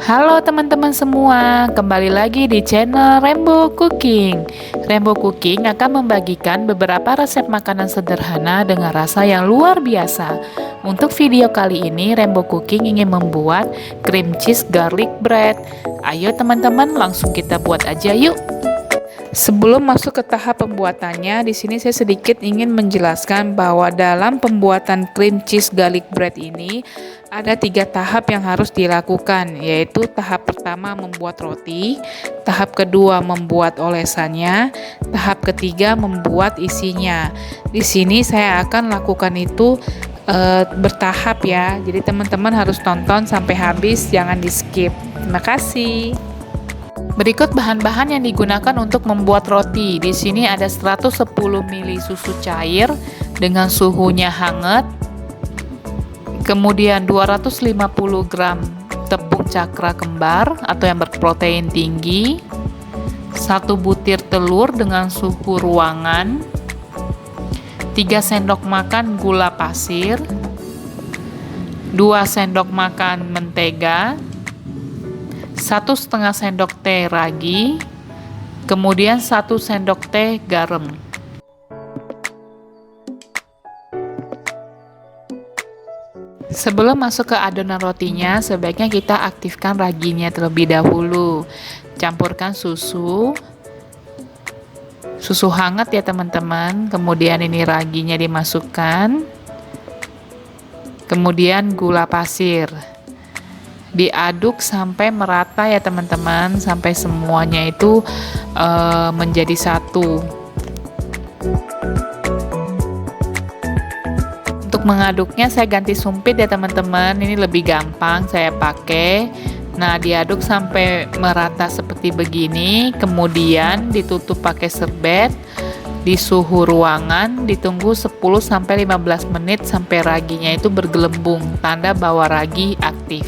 Halo teman-teman semua, kembali lagi di channel Rainbow Cooking. Rainbow Cooking akan membagikan beberapa resep makanan sederhana dengan rasa yang luar biasa. Untuk video kali ini, Rainbow Cooking ingin membuat cream cheese garlic bread. Ayo teman-teman, langsung kita buat aja yuk. Sebelum masuk ke tahap pembuatannya, di sini saya sedikit ingin menjelaskan bahwa dalam pembuatan cream cheese garlic bread ini ada 3 tahap yang harus dilakukan, yaitu tahap pertama membuat roti, tahap kedua membuat olesannya, tahap ketiga membuat isinya. Di sini saya akan lakukan itu bertahap ya. Jadi teman-teman harus tonton sampai habis, jangan di-skip. Terima kasih. Berikut bahan-bahan yang digunakan untuk membuat roti. Di sini ada 110 ml susu cair dengan suhunya hangat. Kemudian 250 gram tepung cakra kembar atau yang berprotein tinggi. 1 butir telur dengan suhu ruangan. 3 sendok makan gula pasir. 2 sendok makan mentega. 1,5 sendok teh ragi, kemudian 1 sendok teh garam. Sebelum masuk ke adonan rotinya, sebaiknya kita aktifkan raginya terlebih dahulu. Campurkan susu hangat ya teman-teman, kemudian ini raginya dimasukkan, kemudian gula pasir. Diaduk sampai merata ya teman-teman, sampai semuanya itu menjadi satu. Untuk mengaduknya saya ganti sumpit ya teman-teman, ini lebih gampang saya pakai. Nah, diaduk sampai merata seperti begini, kemudian ditutup pakai serbet di suhu ruangan, ditunggu 10-15 menit sampai raginya itu bergelembung, tanda bahwa ragi aktif.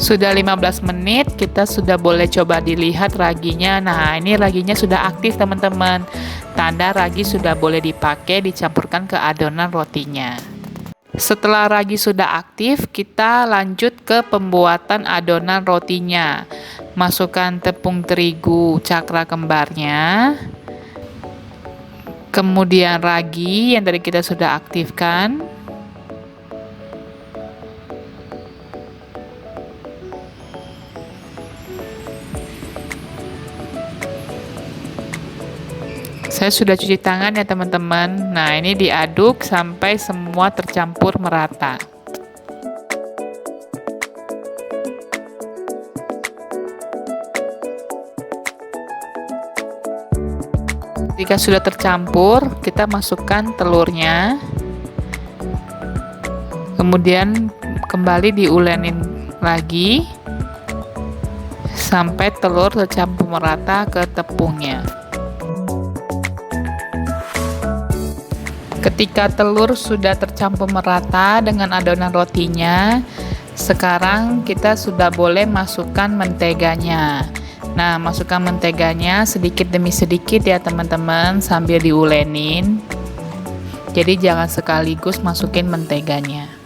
Sudah 15 menit, kita sudah boleh coba dilihat raginya. Nah, ini raginya sudah aktif teman-teman. Tanda ragi sudah boleh dipakai, dicampurkan ke adonan rotinya. Setelah ragi sudah aktif, kita lanjut ke pembuatan adonan rotinya. Masukkan tepung terigu cakra kembarnya. Kemudian ragi yang tadi kita sudah aktifkan. Saya sudah cuci tangan ya teman-teman. Nah, ini diaduk sampai semua tercampur merata. Jika sudah tercampur, kita masukkan telurnya. Kemudian kembali diulenin lagi sampai telur tercampur merata ke tepungnya. Ketika telur sudah tercampur merata dengan adonan rotinya, sekarang kita sudah boleh masukkan menteganya. Nah, masukkan menteganya sedikit demi sedikit ya teman-teman, sambil diulenin. Jadi jangan sekaligus masukin menteganya.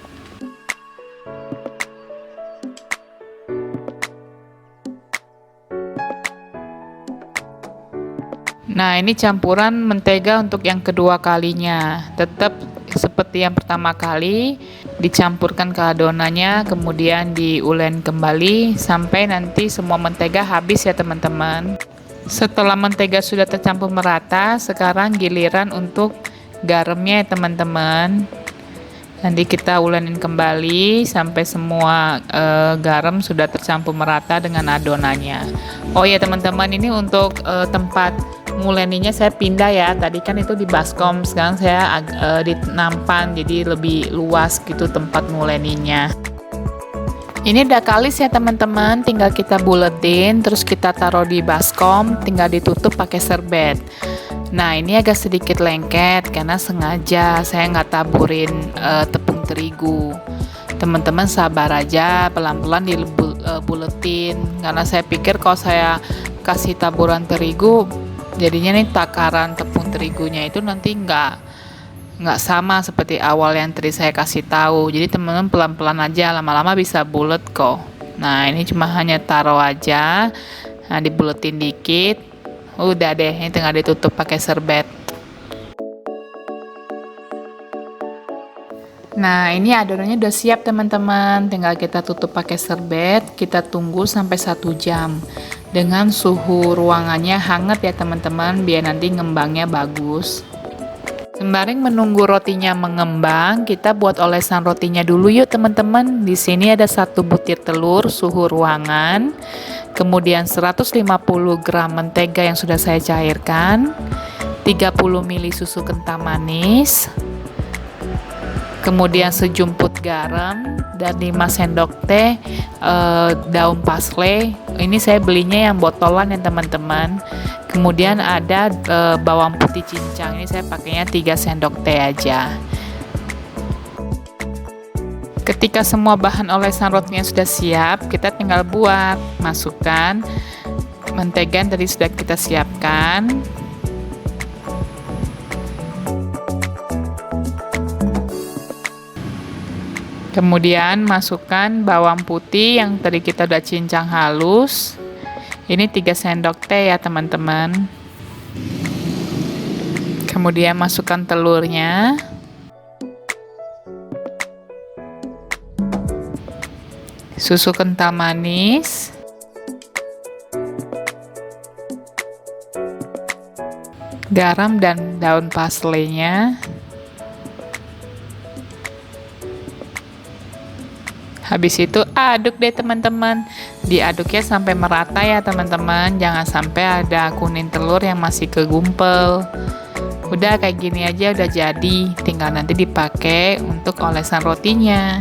Nah, ini campuran mentega untuk yang kedua kalinya. Tetap seperti yang pertama kali, dicampurkan ke adonannya, kemudian diulen kembali sampai nanti semua mentega habis ya teman-teman. Setelah mentega sudah tercampur merata, sekarang giliran untuk garamnya ya teman-teman. Nanti kita ulenin kembali sampai semua garam sudah tercampur merata dengan adonannya. Oh ya teman-teman, ini untuk tempat nguleninya saya pindah ya. Tadi kan itu di baskom, sekarang saya di nampan, jadi lebih luas gitu tempat nguleninya. Ini udah kalis ya teman-teman, tinggal kita buletin, terus kita taruh di baskom, tinggal ditutup pakai serbet. Nah, ini agak sedikit lengket karena sengaja saya nggak taburin tepung terigu. Teman-teman sabar aja, pelan-pelan dibuletin, karena saya pikir kalau saya kasih taburan terigu, jadinya nih takaran tepung terigunya itu nanti nggak sama seperti awal yang tadi saya kasih tahu. Jadi teman-teman pelan-pelan aja, lama-lama bisa bulet kok. Nah, ini cuma hanya taruh aja. Nah, dibuletin dikit. Udah deh, ini tinggal ditutup pakai serbet. Nah, ini adonannya udah siap teman-teman. Tinggal kita tutup pakai serbet. Kita tunggu sampai 1 jam. Dengan suhu ruangannya hangat ya teman-teman, biar nanti ngembangnya bagus. Sembari menunggu rotinya mengembang, kita buat olesan rotinya dulu yuk teman-teman. Di sini ada 1 butir telur suhu ruangan. Kemudian 150 gram mentega yang sudah saya cairkan. 30 ml susu kental manis. Kemudian sejumput garam dan 5 sendok teh daun parsley. Ini saya belinya yang botolan ya teman-teman. Kemudian ada bawang putih cincang. Ini saya pakainya 3 sendok teh aja. Ketika semua bahan olesan rotinya sudah siap, kita tinggal buat. Masukkan mentega yang tadi sudah kita siapkan. Kemudian masukkan bawang putih yang tadi kita udah cincang halus. Ini 3 sendok teh ya teman-teman. Kemudian masukkan telurnya. Susu kental manis. Garam dan daun parsley-nya. Habis itu aduk deh teman-teman. Diaduknya sampai merata ya teman-teman. Jangan sampai ada kuning telur yang masih kegumpel. Udah kayak gini aja udah jadi. Tinggal nanti dipakai untuk olesan rotinya.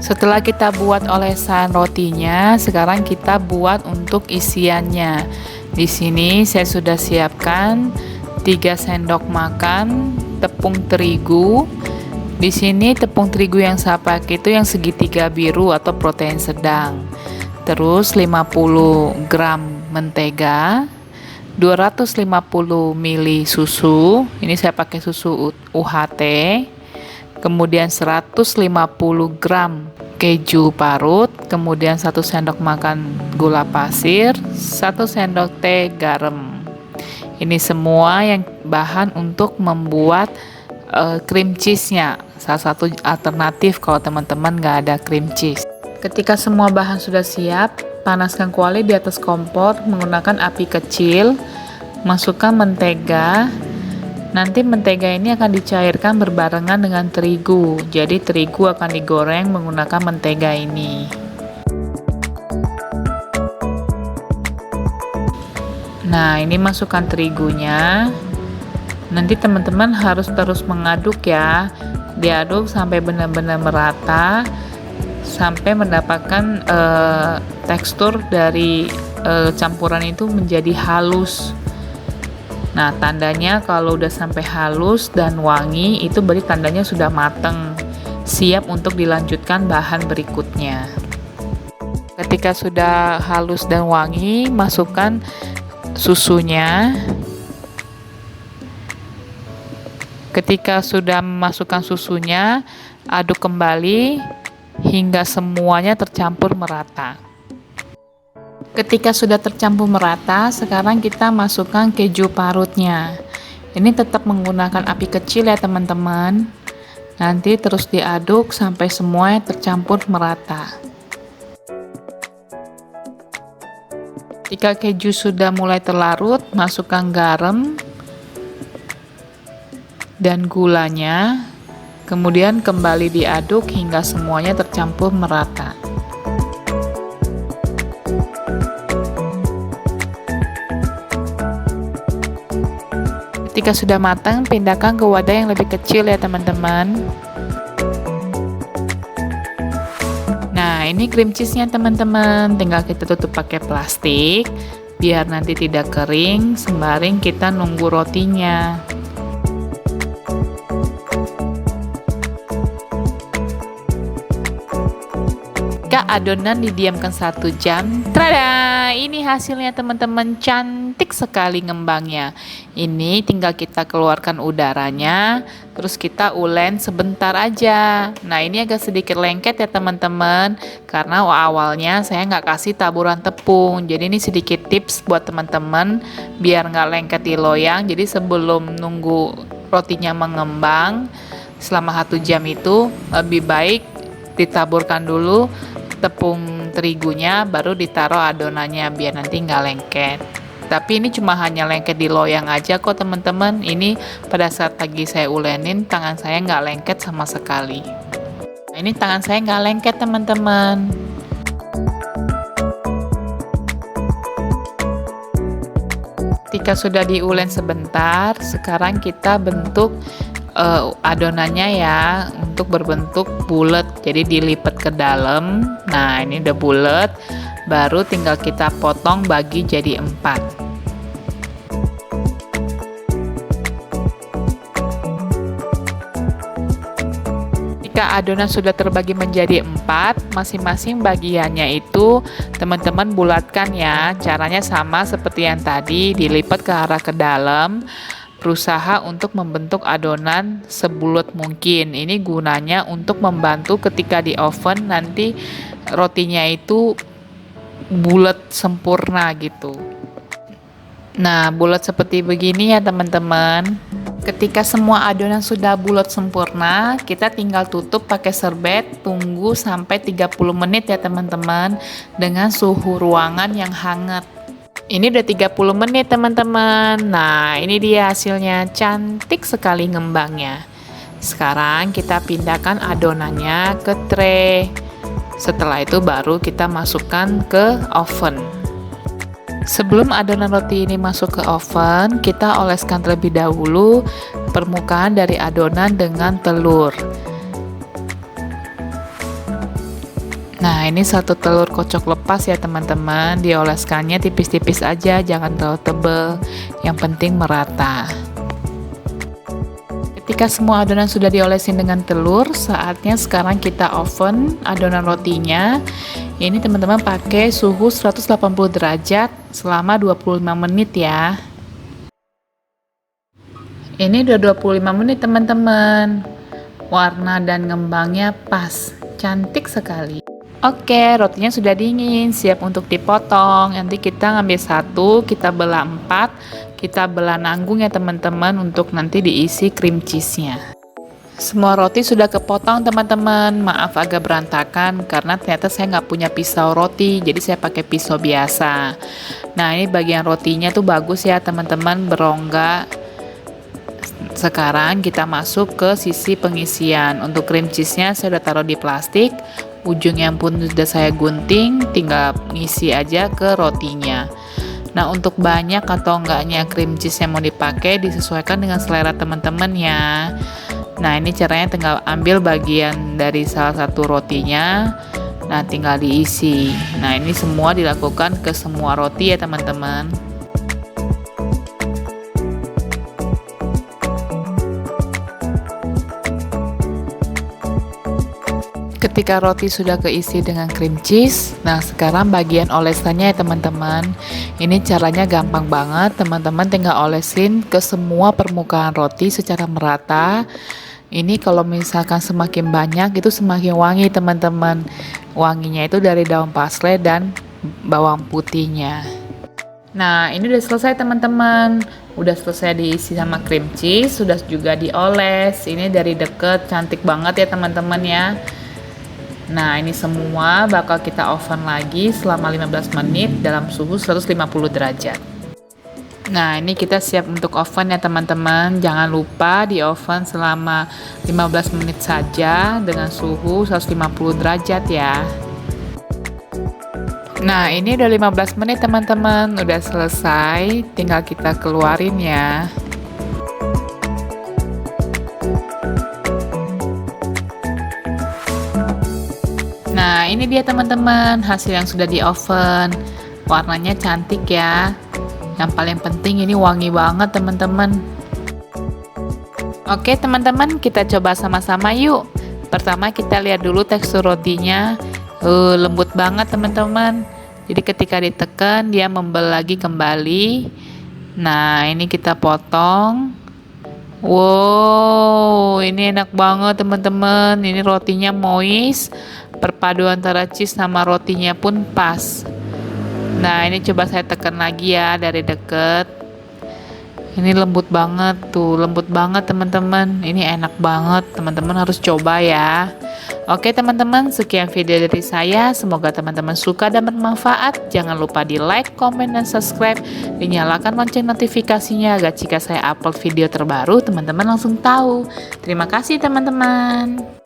Setelah kita buat olesan rotinya, sekarang kita buat untuk isiannya. Di sini saya sudah siapkan 3 sendok makan tepung terigu. Di sini tepung terigu yang saya pakai itu yang segitiga biru atau protein sedang. Terus 50 gram mentega, 250 ml susu. Ini saya pakai susu UHT. Kemudian 150 gram keju parut, kemudian 1 sendok makan gula pasir, 1 sendok teh garam. Ini semua yang bahan untuk membuat cream cheese-nya. Salah satu alternatif kalau teman-teman nggak ada cream cheese. Ketika semua bahan sudah siap, panaskan kuali di atas kompor menggunakan api kecil. Masukkan mentega. Nanti mentega ini akan dicairkan berbarengan dengan terigu. Jadi terigu akan digoreng menggunakan mentega ini. Nah, ini masukkan terigunya. Nanti teman-teman harus terus mengaduk ya. Diaduk sampai benar-benar merata, sampai mendapatkan tekstur dari campuran itu menjadi halus. Nah, tandanya kalau udah sampai halus dan wangi, itu berarti tandanya sudah mateng, siap untuk dilanjutkan bahan berikutnya. Ketika sudah halus dan wangi, masukkan susunya. Ketika sudah memasukkan susunya, aduk kembali hingga semuanya tercampur merata. Ketika sudah tercampur merata, sekarang kita masukkan keju parutnya. Ini tetap menggunakan api kecil ya teman-teman. Nanti terus diaduk sampai semuanya tercampur merata. Ketika keju sudah mulai terlarut, masukkan garam dan gulanya, kemudian kembali diaduk hingga semuanya tercampur merata. Ketika sudah matang, pindahkan ke wadah yang lebih kecil ya teman-teman. Nah, ini cream cheese-nya teman-teman. Tinggal kita tutup pakai plastik biar nanti tidak kering, sembari kita nunggu rotinya. Ketika adonan didiamkan 1 jam, tada! Ini hasilnya teman-teman, cantik sekali ngembangnya. Ini tinggal kita keluarkan udaranya, terus kita ulen sebentar aja. Nah, ini agak sedikit lengket ya teman-teman, karena awalnya saya nggak kasih taburan tepung. Jadi ini sedikit tips buat teman-teman biar nggak lengket di loyang. Jadi sebelum nunggu rotinya mengembang selama 1 jam itu lebih baik ditaburkan dulu tepung terigunya, baru ditaruh adonannya biar nanti nggak lengket. Tapi ini cuma hanya lengket di loyang aja kok teman-teman. Ini pada saat lagi saya ulenin, tangan saya nggak lengket sama sekali. Nah, ini tangan saya nggak lengket teman-teman. Ketika sudah diulen sebentar, sekarang kita bentuk adonannya ya untuk berbentuk bulat, jadi dilipat ke dalam. Nah, ini udah bulat, baru tinggal kita potong bagi jadi 4. Jika adonan sudah terbagi menjadi 4, masing-masing bagiannya itu teman-teman bulatkan ya. Caranya sama seperti yang tadi, dilipat ke arah ke dalam. Berusaha untuk membentuk adonan sebulat mungkin. Ini gunanya untuk membantu ketika di oven nanti rotinya itu bulat sempurna gitu. Nah, bulat seperti begini ya teman-teman. Ketika semua adonan sudah bulat sempurna, kita tinggal tutup pakai serbet, tunggu sampai 30 menit ya teman-teman, dengan suhu ruangan yang hangat. Ini udah 30 menit teman-teman. Nah, ini dia hasilnya, cantik sekali ngembangnya. Sekarang kita pindahkan adonannya ke tray. Setelah itu baru kita masukkan ke oven. Sebelum adonan roti ini masuk ke oven, kita oleskan terlebih dahulu permukaan dari adonan dengan telur. Nah, ini 1 telur kocok lepas ya teman-teman, dioleskannya tipis-tipis aja, jangan terlalu tebal, yang penting merata. Ketika semua adonan sudah diolesin dengan telur, saatnya sekarang kita oven adonan rotinya. Ini teman-teman pakai suhu 180 derajat selama 25 menit ya. Ini udah 25 menit teman-teman, warna dan ngembangnya pas, cantik sekali. Oke, rotinya sudah dingin, siap untuk dipotong. Nanti kita ngambil 1, kita belah 4, kita belah nanggung ya teman-teman, untuk nanti diisi cream cheese-nya. Semua roti sudah kepotong teman-teman. Maaf agak berantakan karena ternyata saya nggak punya pisau roti, jadi saya pakai pisau biasa. Nah, ini bagian rotinya tuh bagus ya teman-teman, berongga. Sekarang kita masuk ke sisi pengisian. Untuk cream cheese-nya saya udah taruh di plastik. Ujungnya pun sudah saya gunting, tinggal ngisi aja ke rotinya. Nah, untuk banyak atau enggaknya cream cheese yang mau dipakai disesuaikan dengan selera teman-teman ya. Nah, ini caranya, tinggal ambil bagian dari salah satu rotinya, nah tinggal diisi. Nah, ini semua dilakukan ke semua roti ya teman-teman. Ketika roti sudah keisi dengan cream cheese, nah sekarang bagian olesannya ya teman-teman. Ini caranya gampang banget, teman-teman tinggal olesin ke semua permukaan roti secara merata. Ini kalau misalkan semakin banyak itu semakin wangi teman-teman. Wanginya itu dari daun parsley dan bawang putihnya. Nah, ini udah selesai teman-teman. Udah selesai diisi sama cream cheese, sudah juga dioles. Ini dari deket, cantik banget ya teman-teman ya. Nah, ini semua bakal kita oven lagi selama 15 menit dalam suhu 150 derajat. Nah, ini kita siap untuk oven ya teman-teman. Jangan lupa di oven selama 15 menit saja dengan suhu 150 derajat ya. Nah, ini udah 15 menit teman-teman, udah selesai. Tinggal kita keluarin ya. Nah, ini dia teman-teman, hasil yang sudah di oven. Warnanya cantik ya. Yang paling penting ini wangi banget teman-teman. Oke teman-teman, kita coba sama-sama yuk. Pertama kita lihat dulu tekstur rotinya. Lembut banget teman-teman. Jadi ketika ditekan dia membel lagi kembali. Nah, ini kita potong. Wow, ini enak banget teman-teman. Ini rotinya moist, perpaduan antara cheese sama rotinya pun pas. Nah, ini coba saya tekan lagi ya dari deket. Ini lembut banget tuh, lembut banget teman-teman. Ini enak banget, teman-teman harus coba ya. Oke teman-teman, sekian video dari saya. Semoga teman-teman suka dan bermanfaat. Jangan lupa di like, comment, dan subscribe. Dinyalakan lonceng notifikasinya agar jika saya upload video terbaru, teman-teman langsung tahu. Terima kasih teman-teman.